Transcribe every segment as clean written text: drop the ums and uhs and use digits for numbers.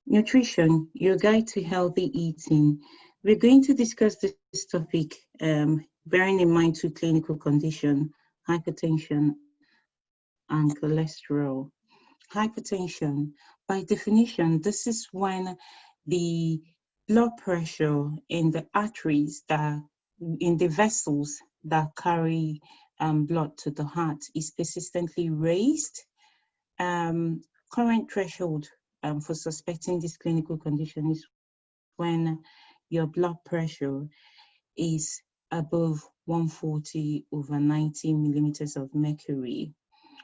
Nutrition, your guide to healthy eating. We're going to discuss this topic, bearing in mind two clinical conditions, hypertension and cholesterol. Hypertension, by definition, this is when the blood pressure in the arteries that in the vessels that carry blood to the heart is persistently raised. Current threshold for suspecting this clinical condition is when your blood pressure is above 140/90 millimeters of mercury.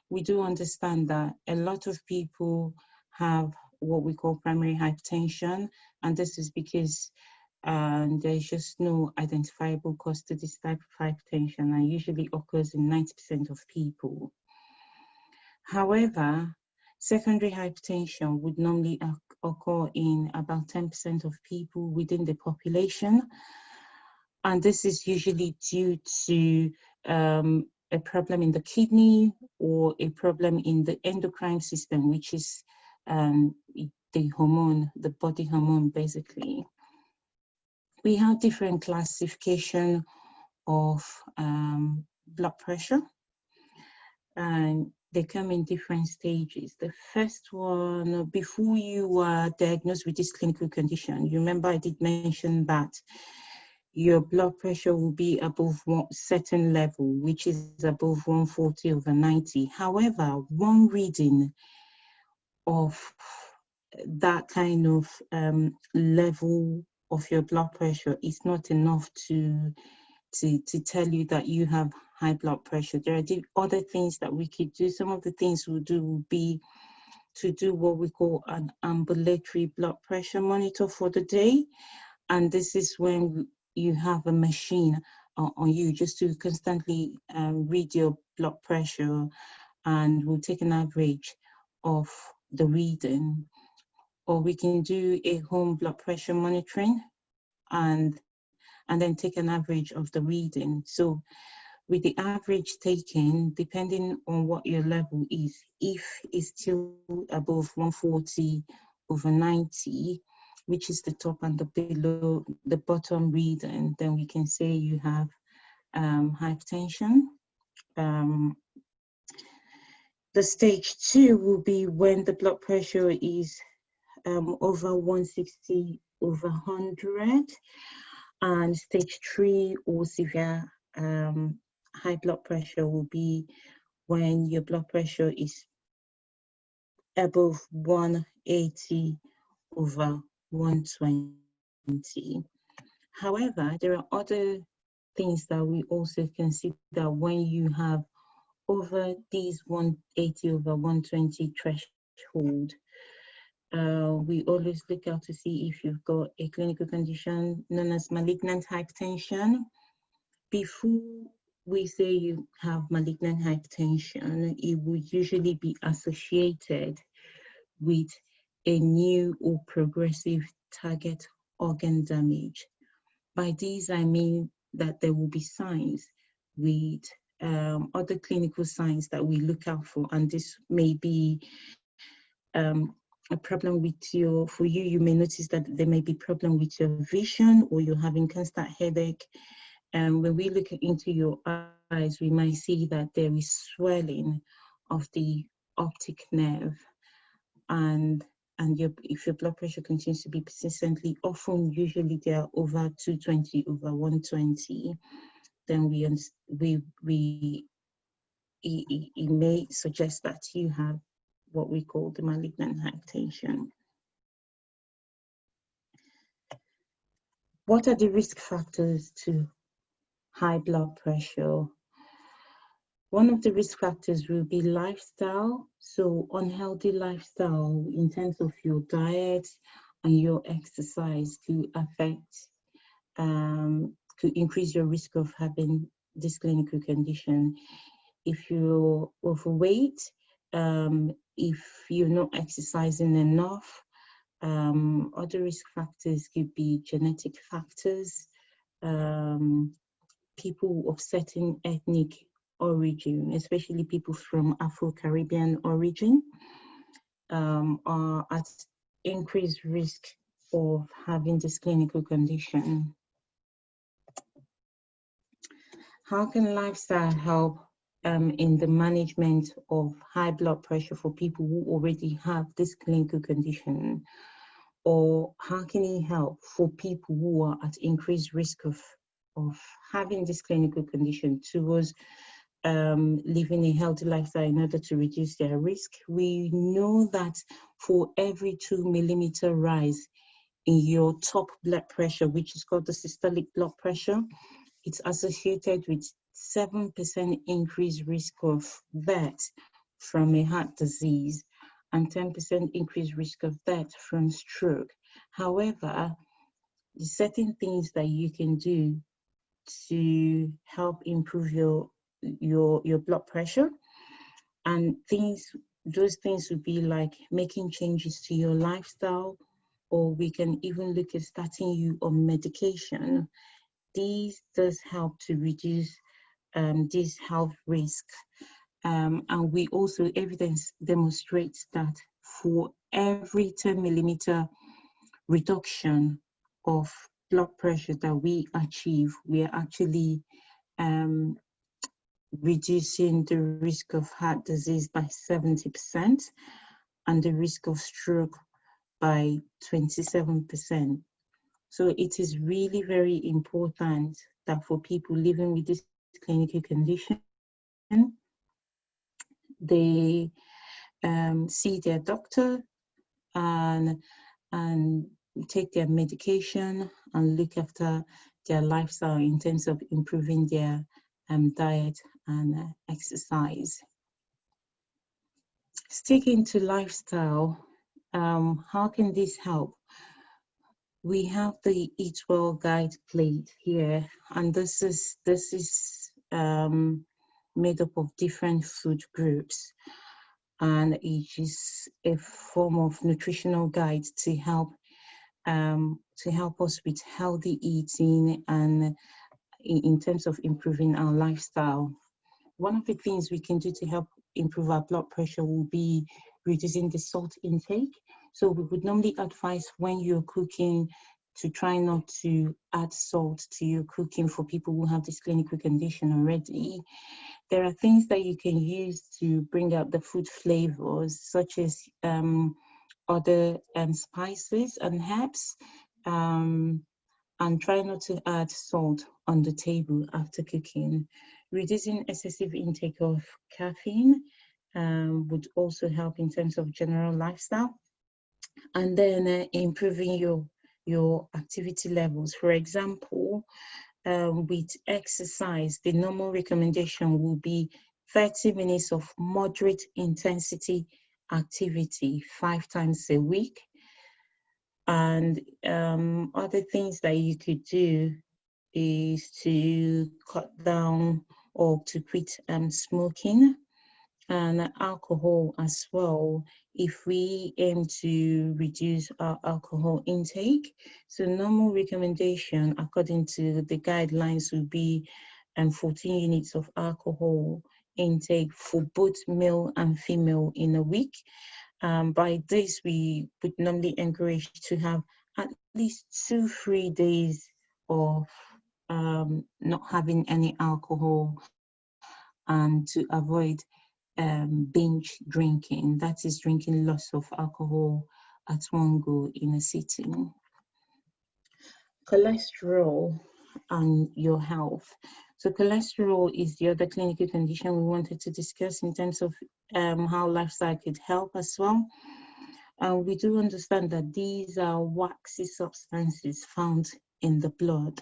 We do understand that a lot of people have what we call primary hypertension, and this is because there's just no identifiable cause to this type of hypertension, and usually occurs in 90% of people. However, secondary hypertension would normally occur in about 10% of people within the population, and this is usually due to a problem in the kidney or a problem in the endocrine system, which is the hormone, the body hormone, basically. We have different classification of blood pressure, and they come in different stages. The first one, before you are diagnosed with this clinical condition, you remember I did mention that your blood pressure will be above one certain level, which is above 140/90. However, one reading of that kind of level of your blood pressure is not enough to tell you that you have high blood pressure. There are other things that we could do. Some of the things we'll do will be to do what we call an ambulatory blood pressure monitor for the day. And this is when you have a machine on you just to constantly read your blood pressure, and we'll take an average of the reading. Or we can do a home blood pressure monitoring and then take an average of the reading. So with the average taken, depending on what your level is, if it's still above 140/90, which is the top and the below, the bottom reading, then we can say you have hypertension. The stage 2 will be when the blood pressure is over 160/100, and stage 3 or severe high blood pressure will be when your blood pressure is above 180/120. However, there are other things that we also consider when you have over these 180/120 threshold. We always look out to see if you've got a clinical condition known as malignant hypertension. Before we say you have malignant hypertension, it would usually be associated with a new or progressive target organ damage. By these, I mean that there will be signs with other clinical signs that we look out for, and this may be a problem with for you, you may notice that there may be problem with your vision, or you're having constant headache. And when we look into your eyes, we might see that there is swelling of the optic nerve, and if your blood pressure continues to be persistently, often usually they are over 220/120, then it may suggest that you have what we call the malignant hypertension. What are the risk factors to high blood pressure? One of the risk factors will be lifestyle. So unhealthy lifestyle in terms of your diet and your exercise could affect, could increase your risk of having this clinical condition. If you're overweight, if you're not exercising enough, other risk factors could be genetic factors, people of certain ethnic origin, especially people from Afro-Caribbean origin, are at increased risk of having this clinical condition. How can lifestyle help in the management of high blood pressure for people who already have this clinical condition? Or how can it help for people who are at increased risk of having this clinical condition towards living a healthy lifestyle in order to reduce their risk? We know that for every 2 mm rise in your top blood pressure, which is called the systolic blood pressure, it's associated with 7% increased risk of death from a heart disease and 10% increased risk of death from stroke. However, the certain things that you can do to help improve your blood pressure, and those things would be like making changes to your lifestyle, or we can even look at starting you on medication. These does help to reduce this health risk. And we also, evidence demonstrates that for every 10 mm reduction of blood pressure that we achieve, we are actually reducing the risk of heart disease by 70% and the risk of stroke by 27%. So it is really very important that for people living with this clinical condition, they see their doctor and take their medication and look after their lifestyle in terms of improving their diet and exercise. Sticking to lifestyle, how can this help? We have the Eat Well guide plate here, and this is made up of different food groups, and it is a form of nutritional guide to help us with healthy eating and in terms of improving our lifestyle. One of the things we can do to help improve our blood pressure will be reducing the salt intake. So we would normally advise when you're cooking to try not to add salt to your cooking for people who have this clinical condition already. There are things that you can use to bring out the food flavors, such as other spices and herbs, and try not to add salt on the table after cooking. Reducing excessive intake of caffeine would also help in terms of general lifestyle. And then improving your activity levels. For example, with exercise, the normal recommendation will be 30 minutes of moderate intensity activity 5 times a week. And other things that you could do is to cut down or to quit smoking and alcohol as well, if we aim to reduce our alcohol intake. So normal recommendation according to the guidelines would be 14 units of alcohol intake for both male and female in a week. By this, we would normally encourage to have at least 2 free days of not having any alcohol, and to avoid binge drinking, that is drinking lots of alcohol at one go in a sitting. Cholesterol and your health. So cholesterol is the other clinical condition we wanted to discuss in terms of how lifestyle could help as well. We do understand that these are waxy substances found in the blood.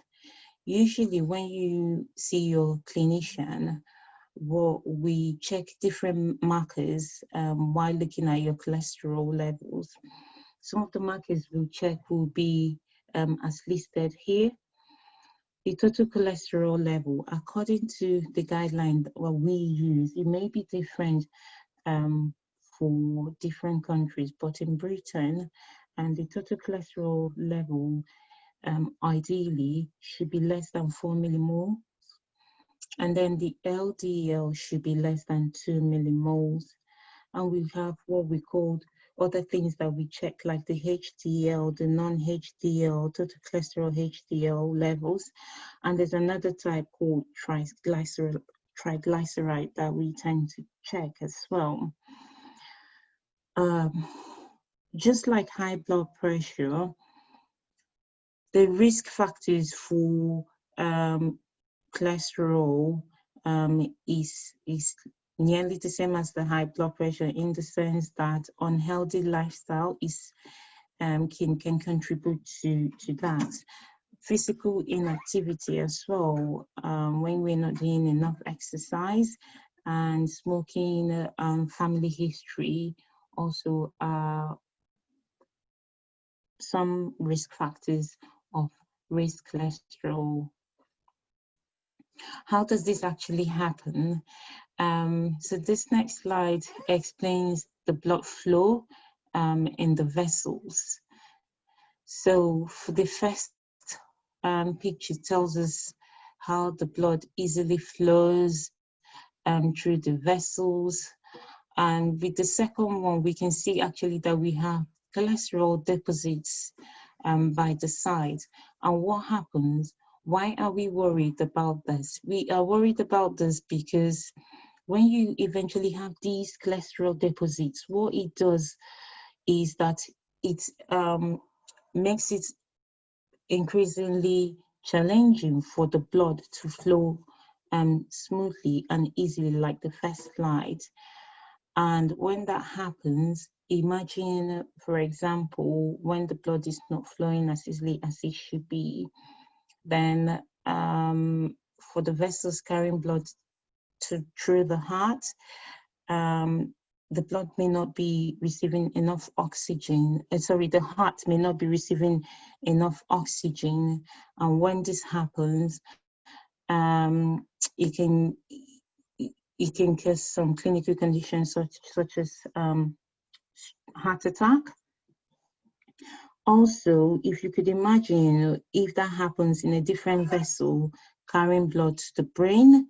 Usually when you see your clinician, we check different markers while looking at your cholesterol levels. Some of the markers we'll check will be as listed here. The total cholesterol level, according to the guideline that we use, it may be different for different countries, but in Britain, the total cholesterol level ideally should be less than 4 millimoles. And then the LDL should be less than 2 millimoles. And we have what we call other things that we check, like the HDL, the non-HDL, total cholesterol HDL levels. And there's another type called triglyceride that we tend to check as well. Just like high blood pressure, the risk factors for cholesterol is nearly the same as the high blood pressure, in the sense that unhealthy lifestyle can contribute to that. Physical inactivity as well, when we're not doing enough exercise, and smoking, family history also are some risk factors of raised cholesterol. How does this actually happen? So this next slide explains the blood flow in the vessels. So for the first picture tells us how the blood easily flows through the vessels. And with the second one, we can see actually that we have cholesterol deposits by the side. And what happens? Why are we worried about this? We are worried about this because when you eventually have these cholesterol deposits, what it does is that it makes it increasingly challenging for the blood to flow smoothly and easily, like the first slide. And when that happens, imagine, for example, when the blood is not flowing as easily as it should be, then for the vessels carrying blood through the heart, the blood may not be receiving enough oxygen. The heart may not be receiving enough oxygen. And when this happens, it can cause some clinical conditions such as heart attack. Also, if you could imagine, if that happens in a different vessel carrying blood to the brain,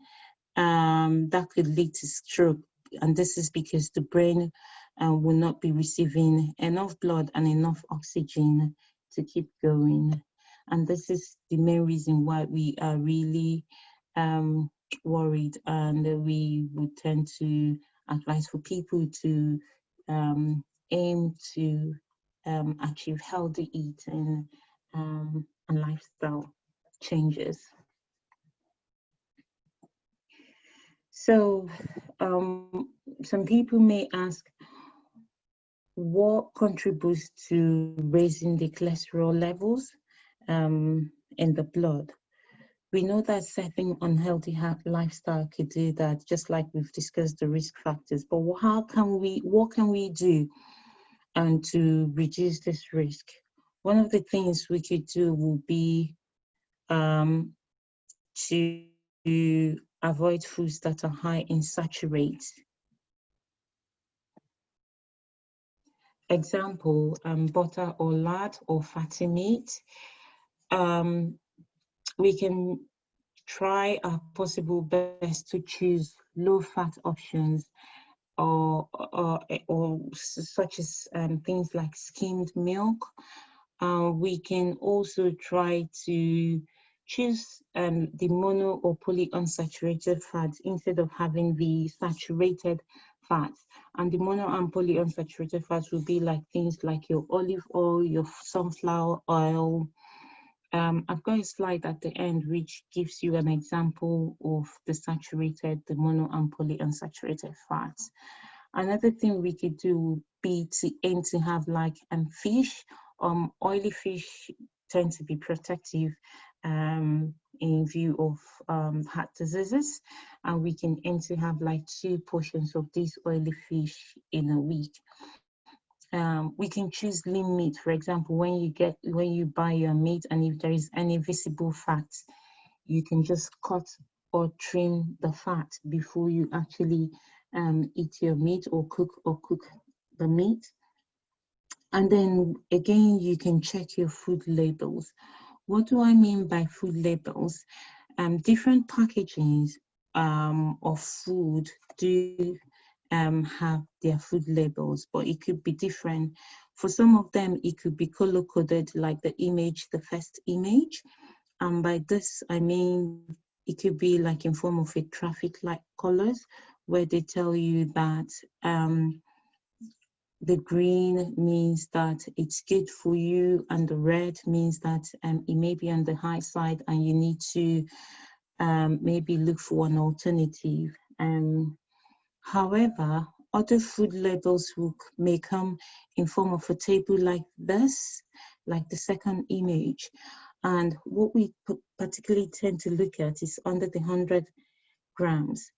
that could lead to stroke. And this is because the brain will not be receiving enough blood and enough oxygen to keep going. And this is the main reason why we are really worried, and we would tend to advise for people to aim to achieve healthy eating and lifestyle changes. So some people may ask, what contributes to raising the cholesterol levels in the blood? We know that certain unhealthy lifestyle could do that, just like we've discussed the risk factors. But what can we do to reduce this risk? One of the things we could do would be to avoid foods that are high in saturates. Example, butter or lard or fatty meat. We can try our possible best to choose low-fat options, or such as things like skimmed milk. We can also try to choose the mono or polyunsaturated fats instead of having the saturated fats. And the mono and polyunsaturated fats will be like things like your olive oil, your sunflower oil. I've got a slide at the end which gives you an example of the mono and polyunsaturated fats. Another thing we could do would be to aim to have like fish. Oily fish tend to be protective in view of heart diseases, and we can aim to have like 2 portions of these oily fish in a week. We can choose lean meat, for example, when you buy your meat, and if there is any visible fat, you can just cut or trim the fat before you actually eat your meat or cook the meat. And then again, you can check your food labels. What do I mean by food labels? Different packagings of food do have their food labels, but it could be different. For some of them, it could be color coded, like the image, the first image. And by this, I mean, it could be like in form of a traffic light colors, where they tell you that the green means that it's good for you, and the red means that it may be on the high side and you need to maybe look for an alternative. However, other food labels may come in form of a table like this, like the second image. And what we particularly tend to look at is under the 100 grams.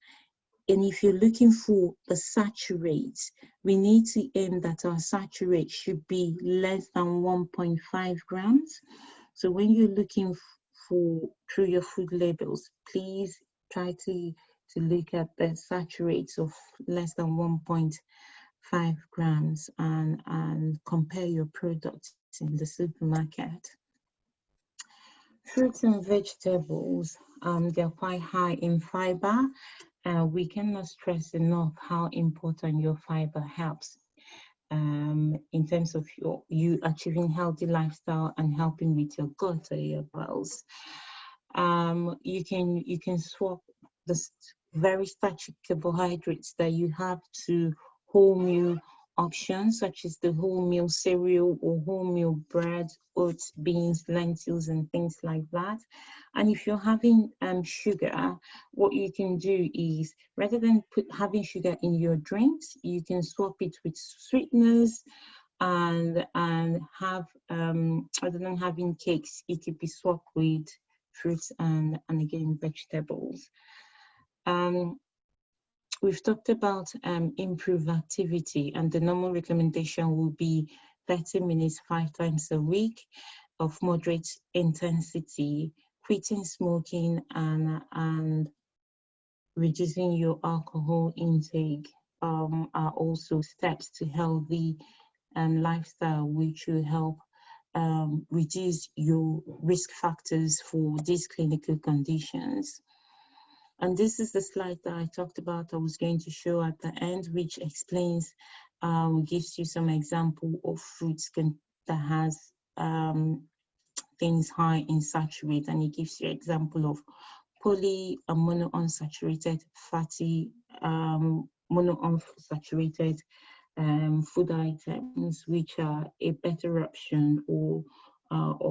And if you're looking for the saturate, we need to aim that our saturate should be less than 1.5 grams. So when you're looking for through your food labels, please try to look at the saturates of less than 1.5 grams and compare your products in the supermarket. Fruits and vegetables, they're quite high in fiber. We cannot stress enough how important your fiber helps in terms of you achieving healthy lifestyle and helping with your gut or your bowels. You can swap the very starchy carbohydrates that you have to wholemeal options, such as the wholemeal cereal or wholemeal bread, oats, beans, lentils, and things like that. And if you're having sugar, what you can do is, rather than having sugar in your drinks, you can swap it with sweeteners and have other than having cakes, it could be swapped with fruits and again vegetables. We've talked about improved activity, and the normal recommendation will be 30 minutes 5 times a week of moderate intensity, quitting smoking and reducing your alcohol intake are also steps to healthy lifestyle, which will help reduce your risk factors for these clinical conditions. And this is the slide that I talked about, I was going to show at the end, which explains, gives you some example of fruits that has things high in saturate, and it gives you example of poly and monounsaturated fatty, monounsaturated food items, which are a better option or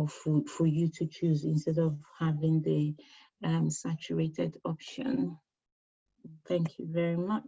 food for you to choose instead of having the saturated option. Thank you very much.